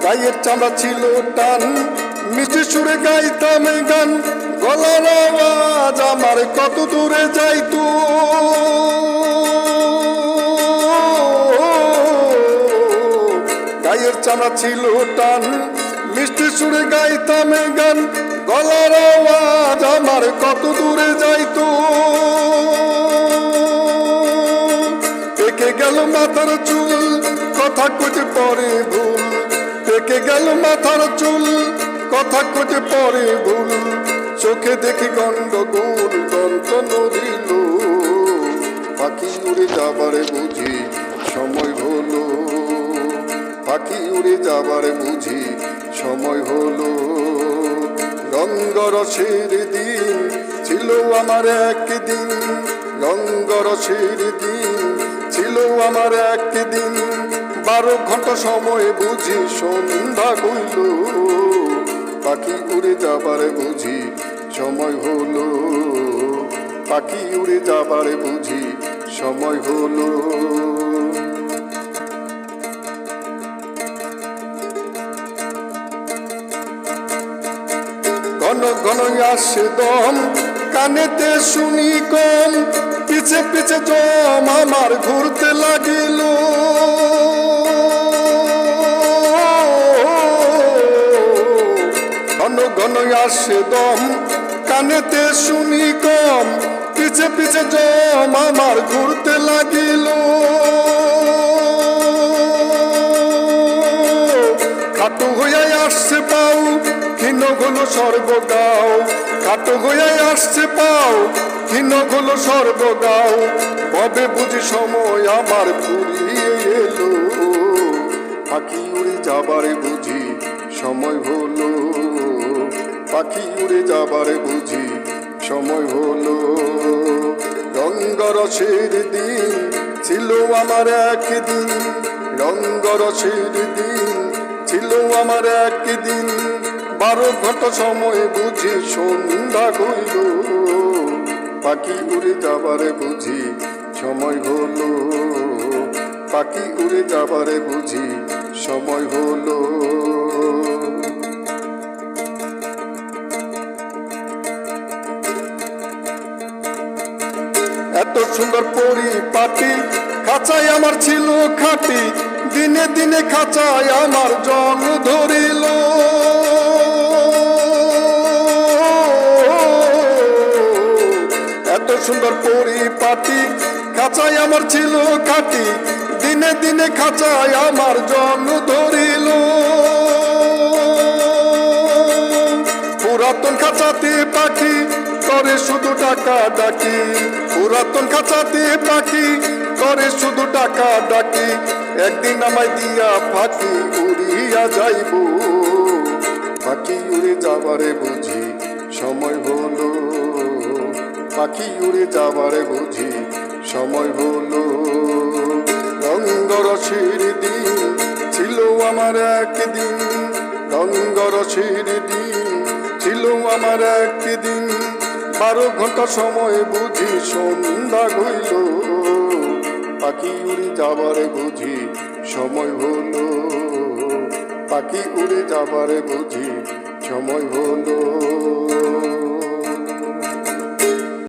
গায়ের চামড়া ছিল টান, মিষ্টি সুরে গাইতাম গান, গলার আওয়াজ আমার কত দূরে যাইতো। গায়ের চামড়া ছিল টান, মিষ্টি সুরে গাইতাম গান, গলার আওয়াজ আমার কত দূরে যাইতো। পেকে গেল মাথার চুল, কথা কইতে পরে ভুল, পেকে গেল মাথার চুল, কথা কইতে পরে ভুল, চোখে দেখি গন্ডগোল, দন্ত নড়িল, পাখি উড়ে যাবার বুঝি সময় হলো, পাখি উড়ে যাবার বুঝি সময় হলো। রঙ্গরসের দিন ছিল আমার একদিন, রঙ্গরসের দিন ছিল আমার একদিন, 12 ঘন্টা সময় বুঝি সন্ধ্যা হইল, পাখি উড়ে যাবার বুঝি সময় হলো, পাখি উড়ে যাবার বুঝি সময় হলো। ঘন ঘন আসে দম, কানেতে শুনি কম, পিছে পিছে জম আমার ঘুরতে লাগিল। ঘন ঘন আসে দম, কানেতে শুনি কম, পিছে পিছে জম আমার ঘুরতে লাগিল। খাটো হইয়া আসছে পাও, ক্ষীণ হলো সর্বগাও, খাটো হইয়া আসছে পাও, ক্ষীণ হলো সর্বগাও, কবে বুঝি সময় আমার ফুরিয়ে এলো, পাখি উড়ে যাবার বুঝি সময় হলো, পাখি উড়ে যাবার বুঝি সময় হলো। রঙ্গরসের দিন ছিল আমার একদিন, রঙ্গরসের দিন ছিল আমার একদিন, 12 ঘন্টা সময় বুঝি সন্ধ্যা হইল, পাখি উড়ে যাবার বুঝি সময় হলো, পাখি উড়ে যাবার বুঝি সময় হলো। এত সুন্দর পরিপাটি, খাঁচায় আমার ছিল খাঁটি, দিনে দিনে খাঁচায় আমার জং ধরিল। এত সুন্দর পরিপাটি, খাঁচায় আমার ছিল খাঁটি, দিনে দিনে খাঁচায় আমার জং ধরিল। পুরাতন খাঁচাতে পাখি করে শুধু টাকা ডাকি, পুরাতন খাঁচাতে পাখি করে শুধু টাকা ডাকি, একদিন আমায় দিয়া ফাঁকি উড়িয়া যাইব, পাখি উড়ে যাবারে বুঝি সময় হলো, পাখি উড়ে যাবারে বুঝি সময় হলো। রঙ্গরসের দিন ছিল আমার একদিন, রঙ্গরসের দিন ছিল আমার একদিন, 12 ঘন্টা সময় বুঝি সন্ধ্যা হইল, পাখি উড়ে যাবারে বুঝি সময় হলো, পাখি উড়ে যাবারে বুঝি সময় হলো।